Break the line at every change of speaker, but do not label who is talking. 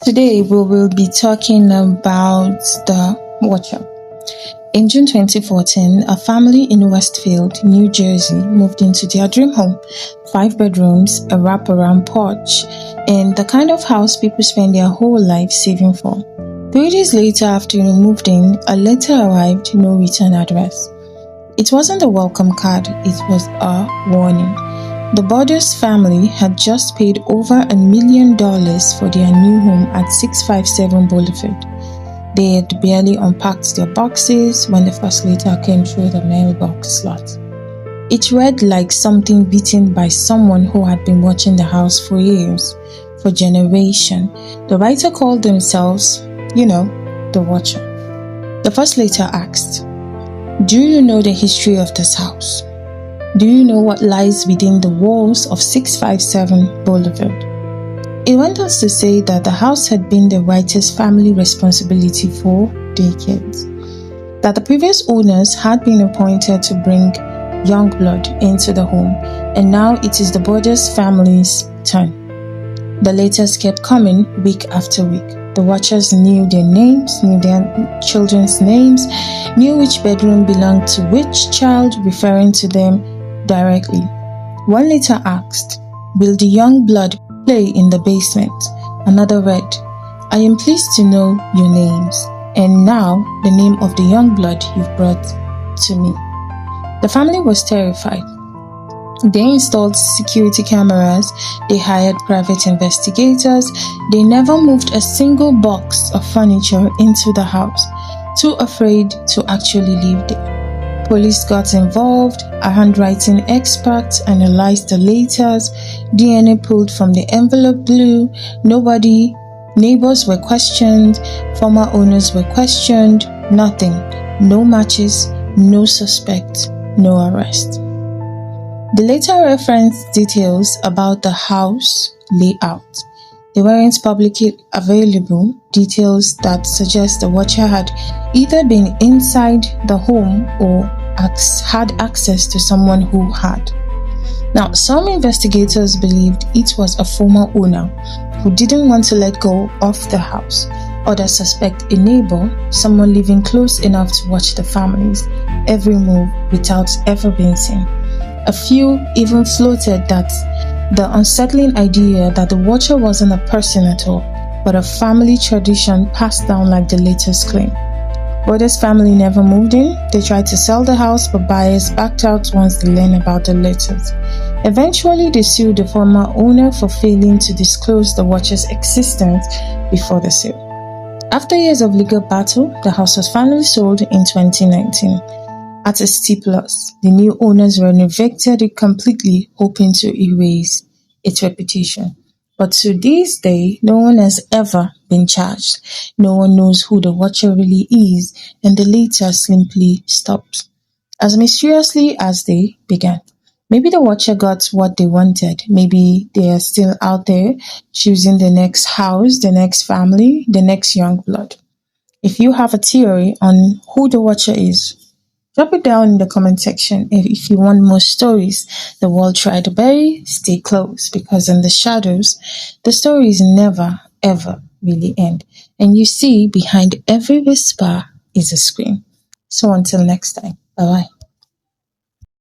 Today we will be talking about the Watcher. In June 2014, a family in Westfield, New Jersey moved into their dream home, 5 bedrooms, a wraparound porch, and the kind of house people spend their whole life saving for. 3 days later, after they moved in, a letter arrived, no return address. It wasn't a welcome card, it was a warning. The Borders family had just paid over $1 million for their new home at 657 Boulevard. They had barely unpacked their boxes when the first letter came through the mailbox slot. It read like something written by someone who had been watching the house for years, for generations. The writer called themselves, the Watcher. The first letter asked, "Do you know the history of this house? Do you know what lies within the walls of 657 Boulevard?" It went on to say that the house had been the writer's family responsibility for decades, that the previous owners had been appointed to bring young blood into the home, and now it is the Borders family's turn. The letters kept coming week after week. The Watchers knew their names, knew their children's names, knew which bedroom belonged to which child, referring to them directly. One letter asked, "Will the young blood play in the basement?" Another read, "I am pleased to know your names, and now the name of the young blood you've brought to me." The family was terrified. They installed security cameras, they hired private investigators, they never moved a single box of furniture into the house, too afraid to actually live there. Police got involved, a handwriting expert analyzed the letters, DNA pulled from the envelope blue, neighbors were questioned, former owners were questioned, nothing, no matches, no suspect, no arrest. The letter referenced details about the house layout. They weren't publicly available, details that suggest the Watcher had either been inside the home or had access to someone who had. Now, some investigators believed it was a former owner who didn't want to let go of the house. Others suspect a neighbor, someone living close enough to watch the family's every move without ever being seen. A few even floated that the unsettling idea that the Watcher wasn't a person at all, but a family tradition passed down like the latest claim. Borders family never moved in. They tried to sell the house, but buyers backed out once they learned about the letters. Eventually, they sued the former owner for failing to disclose the Watcher's existence before the sale. After years of legal battle, the house was finally sold in 2019. At a steep loss, the new owners renovated it completely, hoping to erase its reputation. But to this day, no one has ever been charged. No one knows who the Watcher really is, and the letter simply stopped. As mysteriously as they began. Maybe the Watcher got what they wanted. Maybe they are still out there, choosing the next house, the next family, the next young blood. If you have a theory on who the Watcher is, drop it down in the comment section. If you want more stories the world tried to bury, stay close, because in the shadows, the stories never ever really end. And you see, behind every whisper is a scream. So until next time, bye bye.